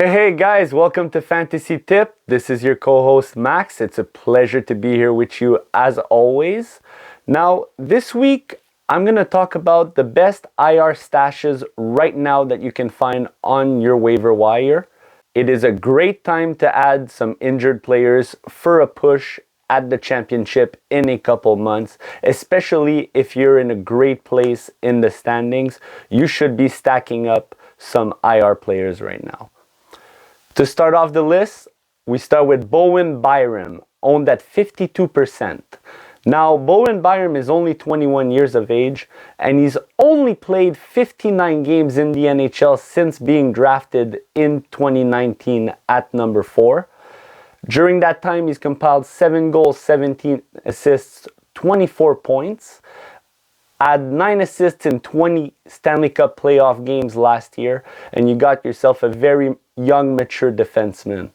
Hey guys, welcome to Fantasy Tip. This is your co-host Max. It's a pleasure to be here with you as always. Now, this week I'm going to talk about the best IR stashes right now that you can find on your waiver wire. It is a great time to add some injured players for a push at the championship in a couple months, especially if you're in a great place in the standings. You should be stacking up some IR players right now. To start off the list, we start with Bowen Byram, owned at 52%. Now, Bowen Byram is only 21 years of age, and he's only played 59 games in the NHL since being drafted in 2019 at number 4. During that time, he's compiled 7 goals, 17 assists, 24 points. Had 9 assists in 20 Stanley Cup playoff games last year, and you got yourself a very young, mature defenseman.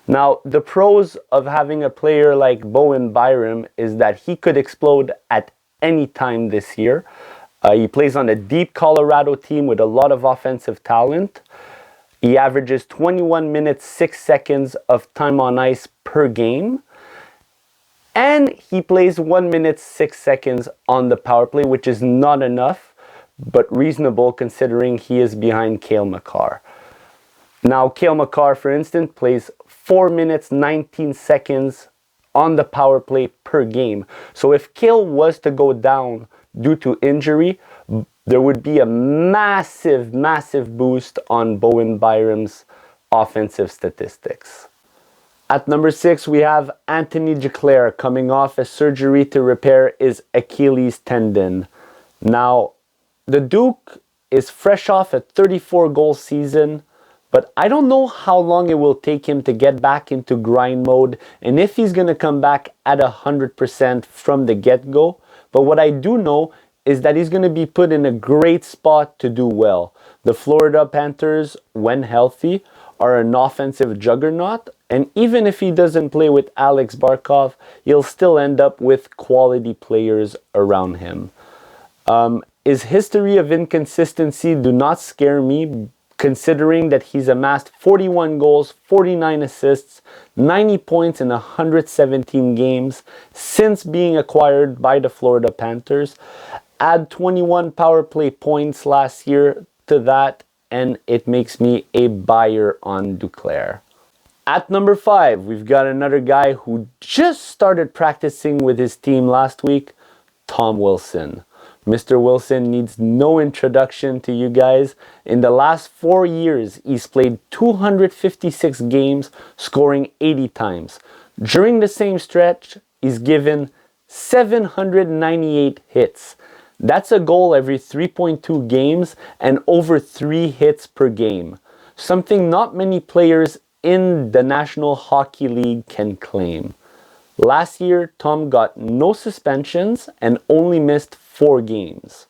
Now, the pros of having a player like Bowen Byram is that he could explode at any time this year. He plays on a deep Colorado team with a lot of offensive talent. He averages 21 minutes, 6 seconds of time on ice per game. And he plays 1 minute, 6 seconds on the power play, which is not enough, but reasonable considering he is behind Cale Makar. Now, Cale Makar, for instance, plays 4 minutes, 19 seconds on the power play per game. So if Cale was to go down due to injury, there would be a massive boost on Bowen Byram's offensive statistics. At number 6, we have Anthony Duclair coming off a surgery to repair his Achilles tendon. Now, the Duke is fresh off a 34-goal season, but I don't know how long it will take him to get back into grind mode and if he's going to come back at 100% from the get-go. But what I do know is that he's going to be put in a great spot to do well. The Florida Panthers, when healthy, are an offensive juggernaut, and even if he doesn't play with Alex Barkov, he'll still end up with quality players around him. His history of inconsistency do not scare me, considering that he's amassed 41 goals, 49 assists, 90 points in 117 games since being acquired by the Florida Panthers. Add 21 power play points last year to that, and it makes me a buyer on Duclair. At number 5, we've got another guy who just started practicing with his team last week, Tom Wilson. Mr. Wilson needs no introduction to you guys. In the last 4 years, he's played 256 games, scoring 80 times. During the same stretch, he's given 798 hits. That's a goal every 3.2 games and over 3 hits per game. Something not many players in the National Hockey League can claim. Last year, Tom got no suspensions and only missed 4 games.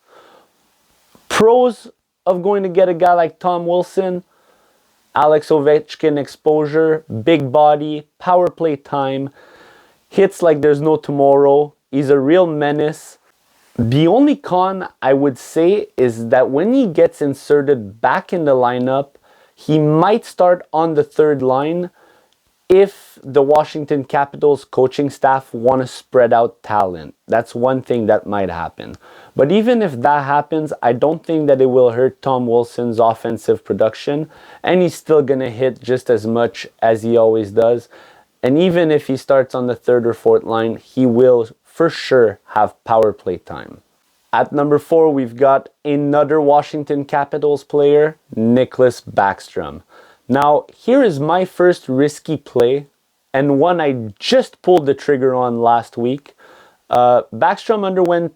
Pros of going to get a guy like Tom Wilson: Alex Ovechkin exposure, big body, power play time, hits like there's no tomorrow. He's a real menace. The only con I would say is that when he gets inserted back in the lineup, he might start on the third line if the Washington Capitals coaching staff want to spread out talent. That's one thing that might happen. But even if that happens, I don't think that it will hurt Tom Wilson's offensive production, and he's still going to hit just as much as he always does. And even if he starts on the third or fourth line, he will for sure have power play time. At number 4, we've got another Washington Capitals player, Nicklas Backstrom. Now, here is my first risky play, and one I just pulled the trigger on last week. Backstrom underwent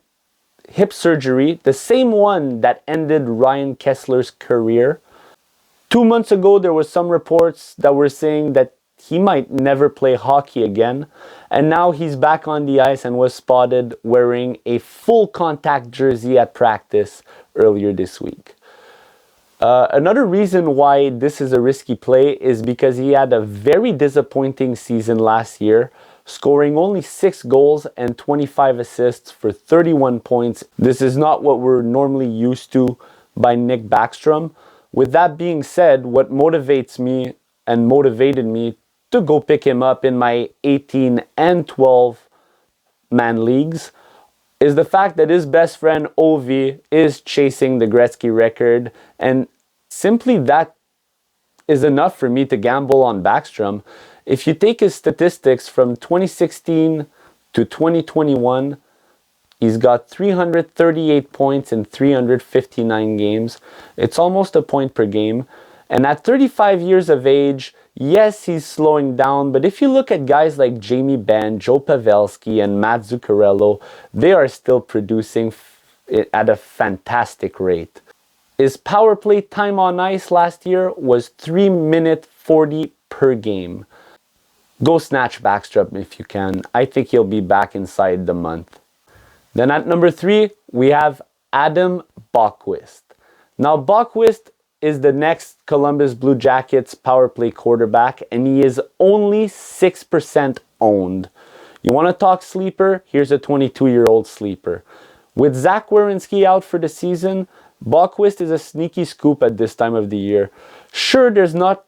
hip surgery, the same one that ended Ryan Kessler's career. 2 months ago, there were some reports that were saying that he might never play hockey again, and now he's back on the ice and was spotted wearing a full contact jersey at practice earlier this week. Another reason why this is a risky play is because he had a very disappointing season last year, scoring only 6 goals and 25 assists for 31 points. This is not what we're normally used to by Nick Backstrom. With that being said, what motivates me and motivated me to go pick him up in my 18 and 12 man leagues is the fact that his best friend Ovi is chasing the Gretzky record, and simply that is enough for me to gamble on Backstrom. If you take his statistics from 2016 to 2021, he's got 338 points in 359 games. It's almost a point per game. And at 35 years of age, yes, he's slowing down, but if you look at guys like Jamie Benn, Joe Pavelski, and Matt Zuccarello, they are still producing at a fantastic rate. His power play time on ice last year was 3 minutes 40 per game. Go snatch Backstrom if you can. I think he'll be back inside the month. Then at number 3, we have Adam Boqvist. Now Boqvist is the next Columbus Blue Jackets power play quarterback, and he is only 6% owned. You want to talk sleeper? Here's a 22-year-old sleeper. With Zach Werenski out for the season, Boqvist is a sneaky scoop at this time of the year. Sure, there's not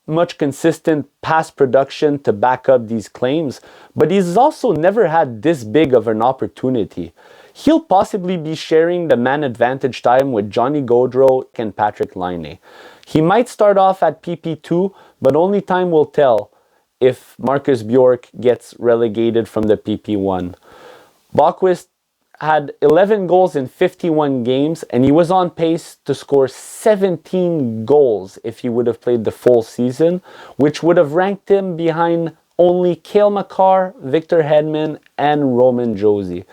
much consistent pass production to back up these claims, but he's also never had this big of an opportunity. He'll possibly be sharing the man advantage time with Johnny Gaudreau and Patrick Laine. He might start off at PP2, but only time will tell if Marcus Bjork gets relegated from the PP1. Boqvist had 11 goals in 51 games, and he was on pace to score 17 goals if he would have played the full season, which would have ranked him behind only Cale Makar, Victor Hedman, and Roman Josi.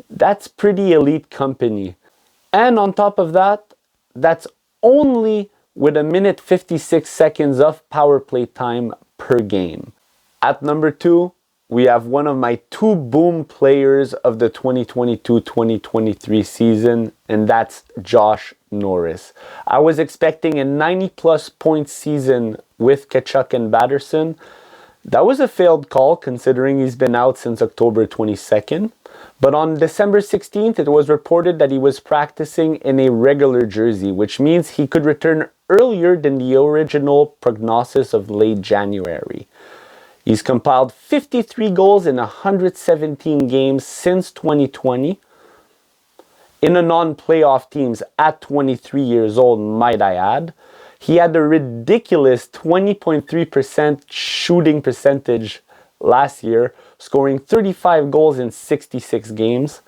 That's pretty elite company. And on top of that, that's only with 1 minute 56 seconds of power play time per game. At number 2, we have one of my 2 boom players of the 2022-2023 season, and that's Josh Norris. I was expecting a 90-plus point season with Tkachuk and Batterson. That was a failed call considering he's been out since October 22nd. But on December 16th, it was reported that he was practicing in a regular jersey, which means he could return earlier than the original prognosis of late January. He's compiled 53 goals in 117 games since 2020. In a non-playoff teams at 23 years old, might I add. He had a ridiculous 20.3% shooting percentage last year, scoring 35 goals in 66 games.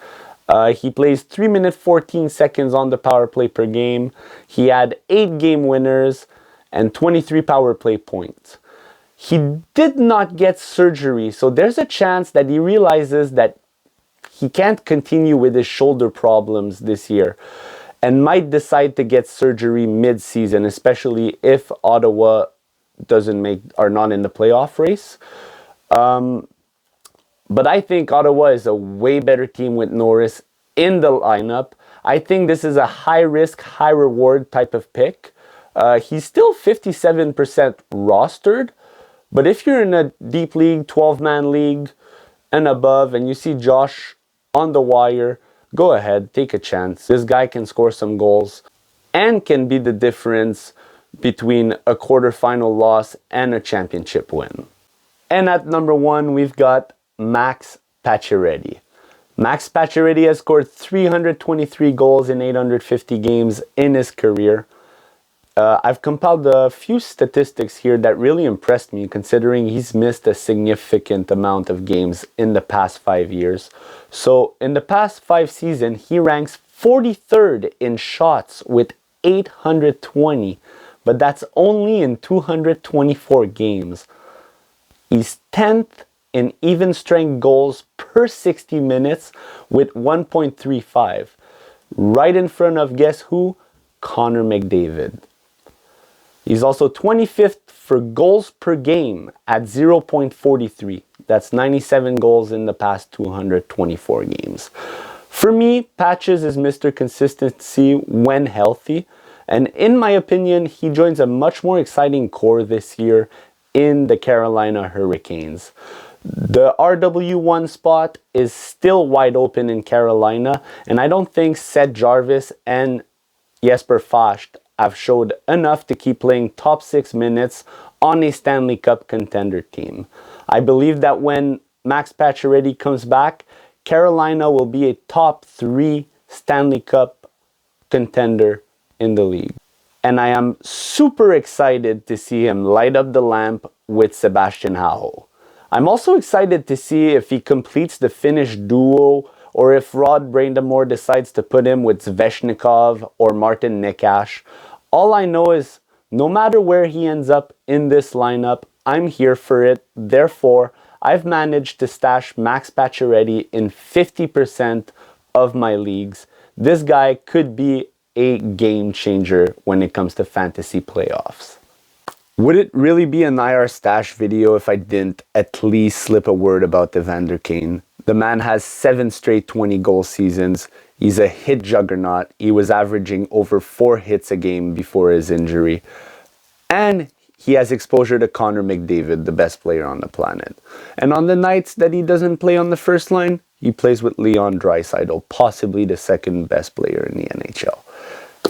He plays 3 minutes 14 seconds on the power play per game. He had 8 game winners and 23 power play points. He did not get surgery, so there's a chance that he realizes that he can't continue with his shoulder problems this year and might decide to get surgery mid-season, especially if Ottawa are not in the playoff race. But I think Ottawa is a way better team with Norris in the lineup. I think this is a high-risk, high-reward type of pick. He's still 57% rostered, but if you're in a deep league, 12-man league and above, and you see Josh on the wire, go ahead, take a chance. This guy can score some goals and can be the difference between a quarterfinal loss and a championship win. And at number 1, we've got Max Pacioretty. Max Pacioretty has scored 323 goals in 850 games in his career. I've compiled a few statistics here that really impressed me, considering he's missed a significant amount of games in the past 5 years. So in the past 5 seasons, he ranks 43rd in shots with 820, but that's only in 224 games. He's 10th in even strength goals per 60 minutes with 1.35. Right in front of, guess who? Connor McDavid. He's also 25th for goals per game at 0.43. That's 97 goals in the past 224 games. For me, Patches is Mr. Consistency when healthy. And in my opinion, he joins a much more exciting core this year in the Carolina Hurricanes. The RW1 spot is still wide open in Carolina, and I don't think Seth Jarvis and Jesper Fast have showed enough to keep playing top 6 minutes on a Stanley Cup contender team. I believe that when Max Pacioretty comes back, Carolina will be a top 3 Stanley Cup contender in the league. And I am super excited to see him light up the lamp with Sebastian Aho. I'm also excited to see if he completes the Finnish duo or if Rod Brind'Amour decides to put him with Svechnikov or Martin Necas. All I know is no matter where he ends up in this lineup, I'm here for it. Therefore, I've managed to stash Max Pacioretty in 50% of my leagues. This guy could be a game changer when it comes to fantasy playoffs. Would it really be an IR stash video if I didn't at least slip a word about Evander Kane? The man has 7 straight 20-goal seasons. He's a hit juggernaut. He was averaging over 4 hits a game before his injury. And he has exposure to Connor McDavid, the best player on the planet. And on the nights that he doesn't play on the first line, he plays with Leon Draisaitl, possibly the second best player in the NHL.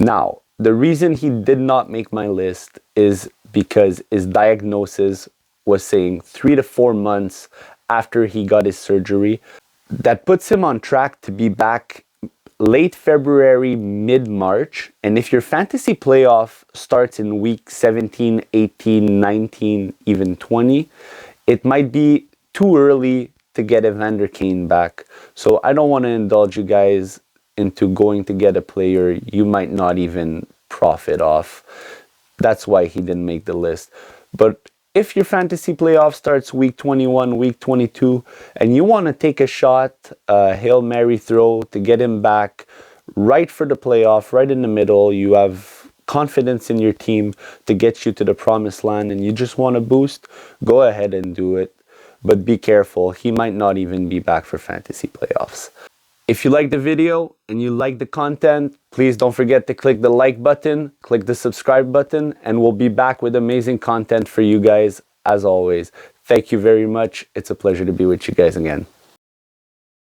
Now, the reason he did not make my list is because his diagnosis was saying 3 to 4 months after he got his surgery. That puts him on track to be back late February, mid-March. And if your fantasy playoff starts in week 17, 18, 19, even 20, it might be too early to get Evander Kane back. So I don't want to indulge you guys into going to get a player you might not even profit off. That's why he didn't make the list. But if your fantasy playoff starts week 21, week 22, and you want to take a shot, a Hail Mary throw to get him back right for the playoff, right in the middle, you have confidence in your team to get you to the promised land and you just want to boost, go ahead and do it. But be careful, he might not even be back for fantasy playoffs. If you like the video and you like the content, please don't forget to click the like button, click the subscribe button, and we'll be back with amazing content for you guys as always. Thank you very much. It's a pleasure to be with you guys again.